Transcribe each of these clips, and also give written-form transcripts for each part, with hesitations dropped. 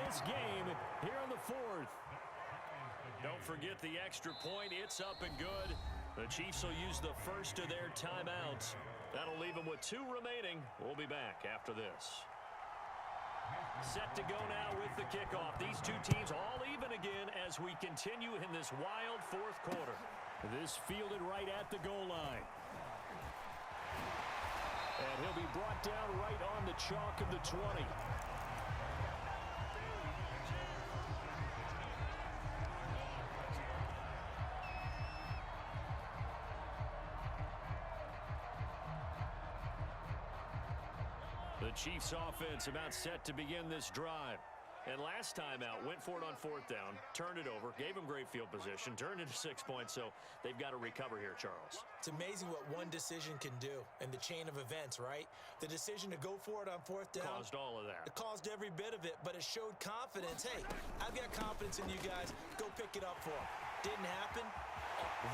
this game here in the fourth. Don't forget the extra point. It's up and good. The Chiefs will use the first of their timeouts. That'll leave them with 2 remaining. We'll be back after this. Set to go now with the kickoff. These two teams all even again as we continue in this wild fourth quarter. This fielded right at the goal line. And he'll be brought down right on the chalk of the 20. The Chiefs offense about set to begin this drive. And last time out, went for it on 4th down, turned it over, gave them great field position, turned into 6 points, so they've got to recover here, Charles. It's amazing what one decision can do in the chain of events, right? The decision to go for it on 4th down. Caused all of that. It caused every bit of it, but it showed confidence. Hey, I've got confidence in you guys. Go pick it up for them. Didn't happen.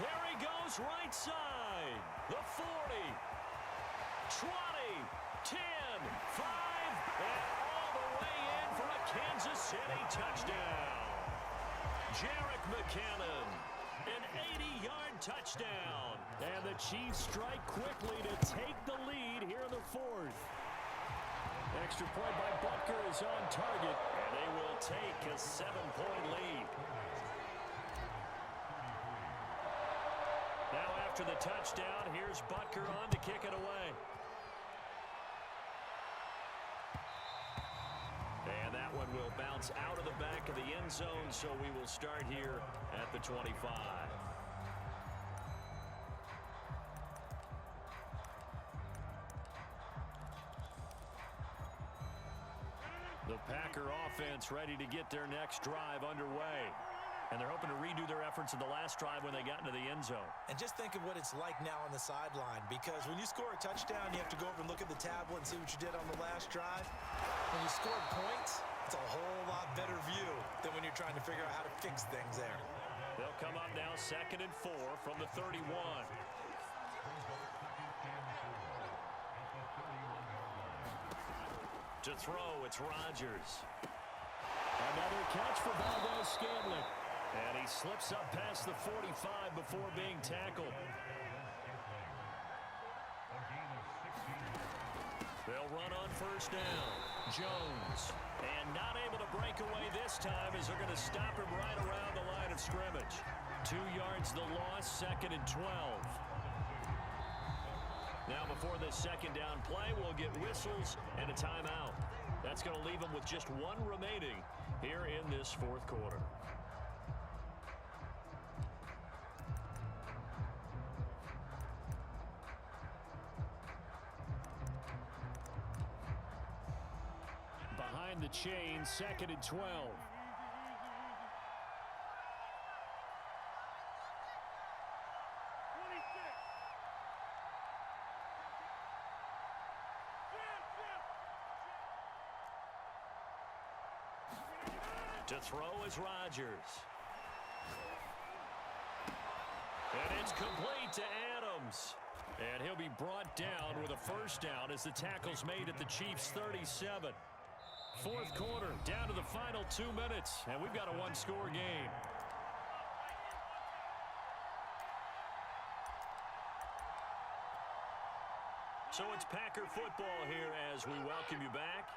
There he goes, right side. The 40, 20, 10, 5, and all the way in for a Kansas City touchdown. Jerick McKinnon, an 80-yard touchdown. And the Chiefs strike quickly to take the lead here in the fourth. Extra point by Butker is on target. And they will take a 7-point lead. Now after the touchdown, here's Butker on to kick it away. And that one will bounce out of the back of the end zone, so we will start here at the 25. The Packer offense ready to get their next drive underway. And they're hoping to redo their efforts in the last drive when they got into the end zone. And just think of what it's like now on the sideline, because when you score a touchdown, you have to go over and look at the tablet and see what you did on the last drive. When you scored points, it's a whole lot better view than when you're trying to figure out how to fix things there. They'll come up now 2nd and 4 from the 31. To throw, it's Rodgers. Another catch for Valdez-Scantling. And he slips up past the 45 before being tackled. They'll run on 1st down. Jones. And not able to break away this time as they're going to stop him right around the line of scrimmage. 2 yards the loss, 2nd and 12. Now before this 2nd down play, we'll get whistles and a timeout. That's going to leave them with just 1 remaining here in this 4th quarter. Behind the chain, 2nd and 12. To throw is Rodgers. And it's complete to Adams. And he'll be brought down with a 1st down as the tackle's made at the Chiefs' 37. 4th quarter, down to the final 2 minutes, and we've got a 1-score game. So it's Packer football here as we welcome you back.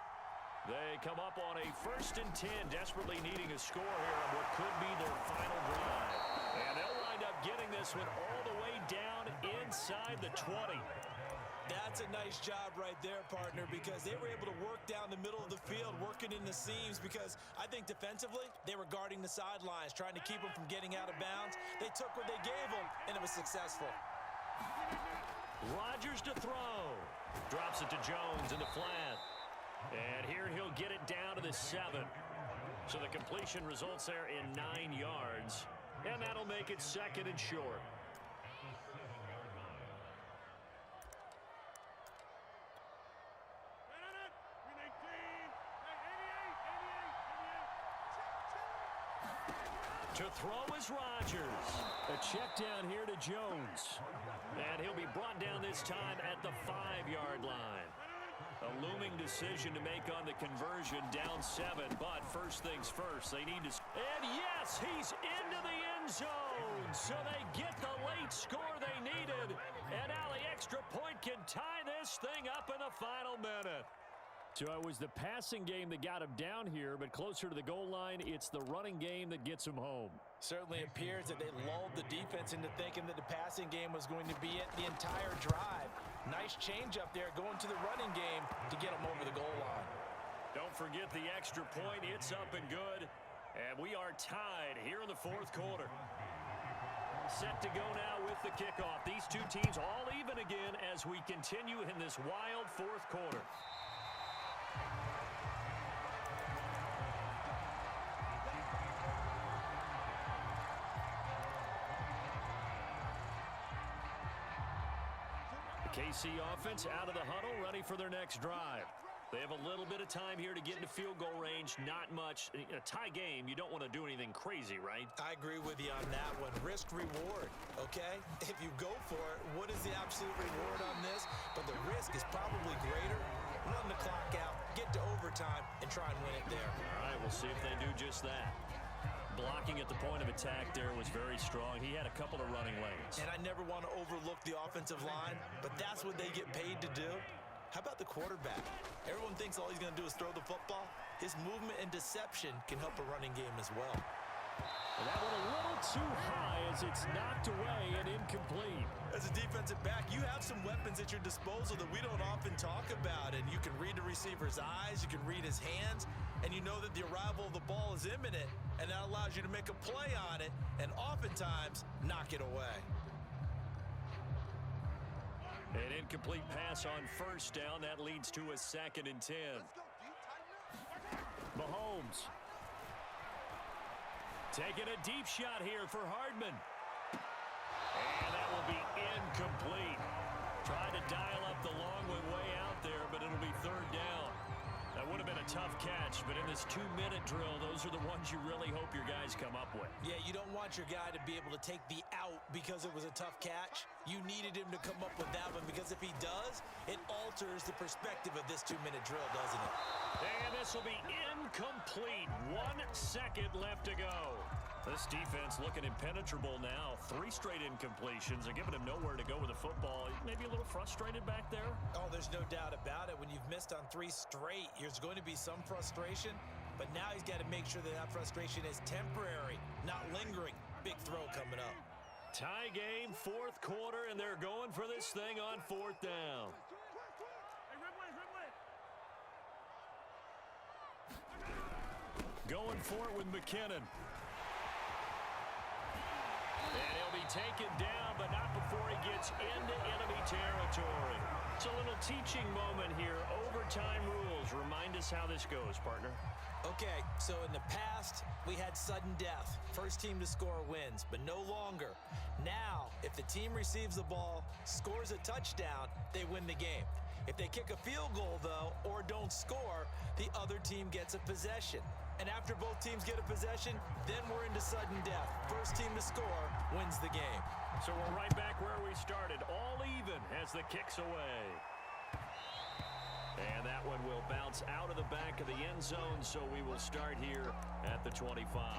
They come up on a 1st and 10, desperately needing a score here on what could be their final drive. And they'll wind up getting this one all the way down inside the 20. That's a nice job right there, partner, because they were able to work down the middle of the field, working in the seams, because I think defensively, they were guarding the sidelines, trying to keep them from getting out of bounds. They took what they gave them, and it was successful. Rodgers to throw. Drops it to Jones in the flat. And here he'll get it down to the 7. So the completion results there in 9 yards. And that'll make it 2nd and short. To throw is Rodgers. A check down here to Jones. And he'll be brought down this time at the 5-yard line. A looming decision to make on the conversion, down 7, but first things first, they need to... And yes, he's into the end zone, so they get the late score they needed, and now the extra point can tie this thing up in the final minute. So it was the passing game that got him down here, but closer to the goal line, it's the running game that gets him home. Certainly appears that they lulled the defense into thinking that the passing game was going to be it the entire drive. Nice change up there going to the running game to get them over the goal line. Don't forget the extra point. It's up and good. And we are tied here in the fourth quarter. Set to go now with the kickoff. These two teams all even again as we continue in this wild fourth quarter. KC offense out of the huddle, ready for their next drive. They have a little bit of time here to get into field goal range, not much. In a tie game, you don't want to do anything crazy, right? I agree with you on that one. Risk reward, okay? If you go for it, what is the absolute reward on this? But the risk is probably greater. Run the clock out, get to overtime, and try and win it there. All right, we'll see if they do just that. Blocking at the point of attack there was very strong. He had a couple of running lanes. And I never want to overlook the offensive line, but that's what they get paid to do. How about the quarterback? Everyone thinks all he's going to do is throw the football. His movement and deception can help a running game as well. And that one a little too high as it's knocked away and incomplete. As a defensive back, you have some weapons at your disposal that we don't often talk about. And you can read the receiver's eyes, you can read his hands, and you know that the arrival of the ball is imminent, and that allows you to make a play on it and oftentimes knock it away. An incomplete pass on first down. That leads to a 2nd and 10. Mahomes taking a deep shot here for Hardman. And that will be incomplete. Tried to dial up the long one way out there, but it'll be 3rd down. That would have been a tough catch, but in this 2-minute drill, those are the ones you really hope your guys come up with. Yeah, you don't want your guy to be able to take the out because it was a tough catch. You needed him to come up with that one because if he does, it alters the perspective of this 2-minute drill, doesn't it? And this will be incomplete. 1 second left to go. This defense looking impenetrable now. 3 straight incompletions. They're giving him nowhere to go with the football. Maybe a little frustrated back there. Oh, there's no doubt about it. When you've missed on 3 straight, there's going to be some frustration. But now he's got to make sure that that frustration is temporary, not lingering. Big throw coming up. Tie game, 4th quarter, and they're going for this thing on 4th down. Going for it with McKinnon. And he'll be taken down, but not before he gets into enemy territory. It's a little teaching moment here. Overtime rules. Remind us how this goes, partner. Okay, so in the past, we had sudden death. First team to score wins, but no longer. Now, if the team receives the ball, scores a touchdown, they win the game. If they kick a field goal, though, or don't score, the other team gets a possession. And after both teams get a possession, then we're into sudden death. First team to score wins the game. So we're right back where we started, all even as the kick's away. And that one will bounce out of the back of the end zone, so we will start here at the 25.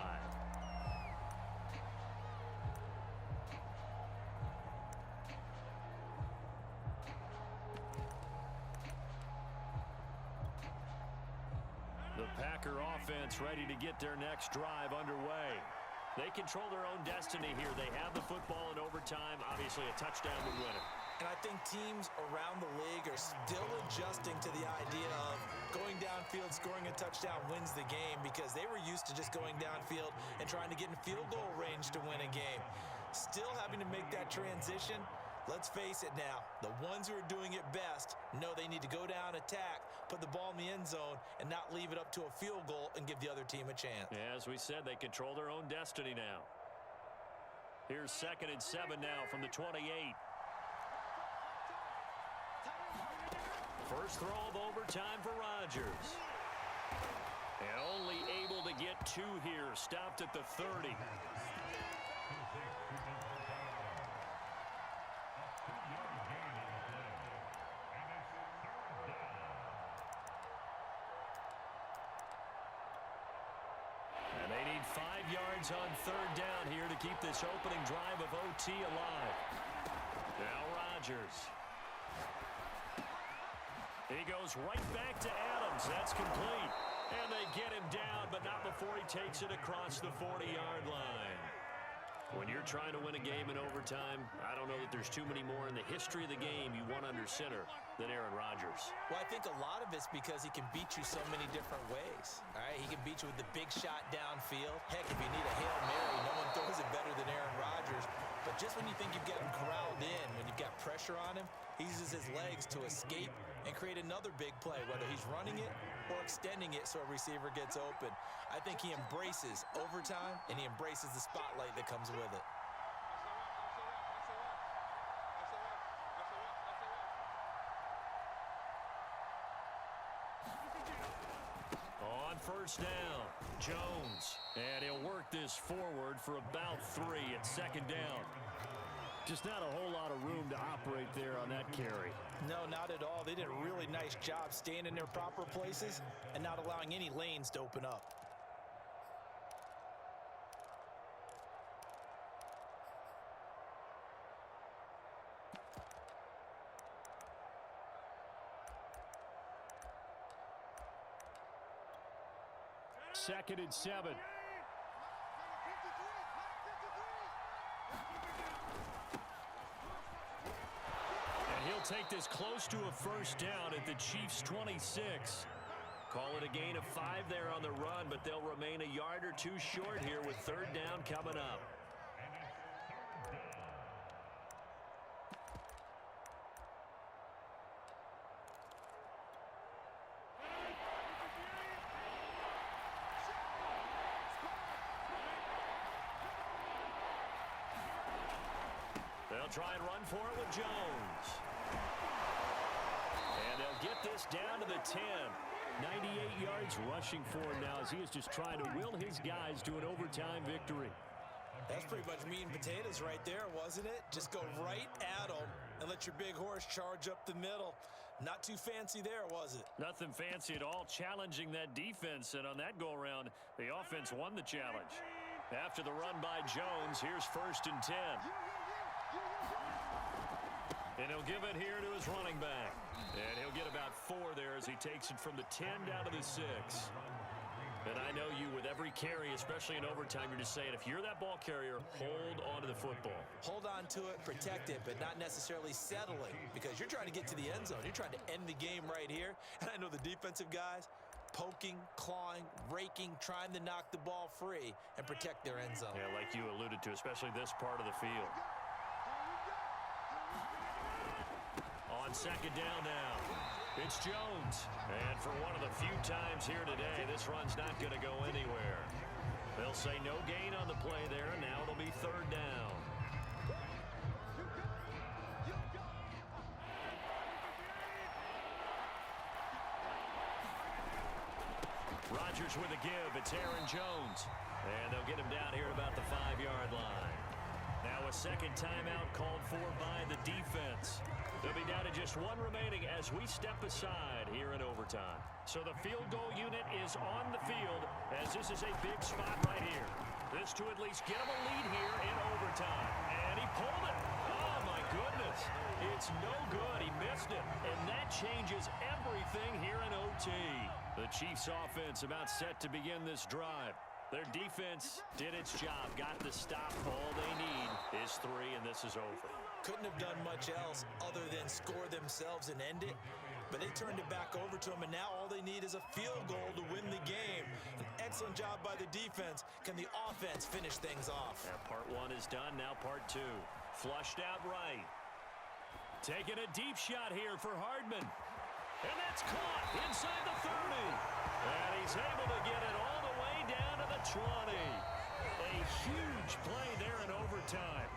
The Packer offense ready to get their next drive underway. They control their own destiny here. They have the football in overtime. Obviously, a touchdown would win it. And I think teams around the league are still adjusting to the idea of going downfield, scoring a touchdown wins the game because they were used to just going downfield and trying to get in field goal range to win a game. Still having to make that transition. Let's face it now, the ones who are doing it best know they need to go down, attack, put the ball in the end zone, and not leave it up to a field goal and give the other team a chance. Yeah, as we said, they control their own destiny now. Here's 2nd and 7 now from the 28. First throw of overtime for Rodgers. And only able to get 2 here. Stopped at the 30. yards on third down here to keep this opening drive of OT alive. Now Rodgers. He goes right back to Adams. That's complete. And they get him down, but not before he takes it across the 40-yard line. When you're trying to win a game in overtime, I don't know that there's too many more in the history of the game you want under center than Aaron Rodgers. Well, I think a lot of it's because he can beat you so many different ways. All right, he can beat you with the big shot downfield. Heck, if you need a Hail Mary, no one throws it better than Aaron Rodgers. But just when you think you've got him corralled in, when you've got pressure on him, he uses his legs to escape and create another big play, whether he's running it or extending it so a receiver gets open. I think he embraces overtime, and he embraces the spotlight that comes with it. On first down, Jones. And he'll work this forward for about 3 at second down. Just not a whole lot of room to operate there on that carry. No, not at all. They did a really nice job staying in their proper places and not allowing any lanes to open up. Second and 7. He'll take this close to a first down at the Chiefs' 26. Call it a gain of 5 there on the run, but they'll remain a yard or two short here with third down coming up. They'll try and run for it with Jones. And they'll get this down to the 10. 98 yards rushing for him now as he is just trying to will his guys to an overtime victory. That's pretty much meat and potatoes right there, wasn't it? Just go right at them and let your big horse charge up the middle. Not too fancy there, was it? Nothing fancy at all, challenging that defense. And on that go-around, the offense won the challenge. After the run by Jones, here's first and 10. And he'll give it here to his running back. And he'll get about 4 there as he takes it from the 10 down to the 6. And I know you, with every carry, especially in overtime, you're just saying, if you're that ball carrier, hold on to the football. Hold on to it, protect it, but not necessarily settling, because you're trying to get to the end zone. You're trying to end the game right here. And I know the defensive guys, poking, clawing, raking, trying to knock the ball free and protect their end zone. Yeah, like you alluded to, especially this part of the field. On second down now, it's Jones. And for one of the few times here today, this run's not going to go anywhere. They'll say no gain on the play there, and now it'll be third down. Rodgers with a give. It's Aaron Jones. And they'll get him down here at about the 5-yard line. Now a second timeout called for by the defense. They'll be down to just 1 remaining as we step aside here in overtime. So the field goal unit is on the field as this is a big spot right here. This to at least get him a lead here in overtime. And he pulled it. Oh, my goodness. It's no good. He missed it. And that changes everything here in OT. The Chiefs offense about set to begin this drive. Their defense did its job, got the stop. All they need is 3, and this is over. Couldn't have done much else other than score themselves and end it. But they turned it back over to them, and now all they need is a field goal to win the game. An excellent job by the defense. Can the offense finish things off? Now part 1 is done, now part 2. Flushed out right. Taking a deep shot here for Hardman. And that's caught inside the 30. And he's able to get it all the way down to the 20. A huge play there in overtime.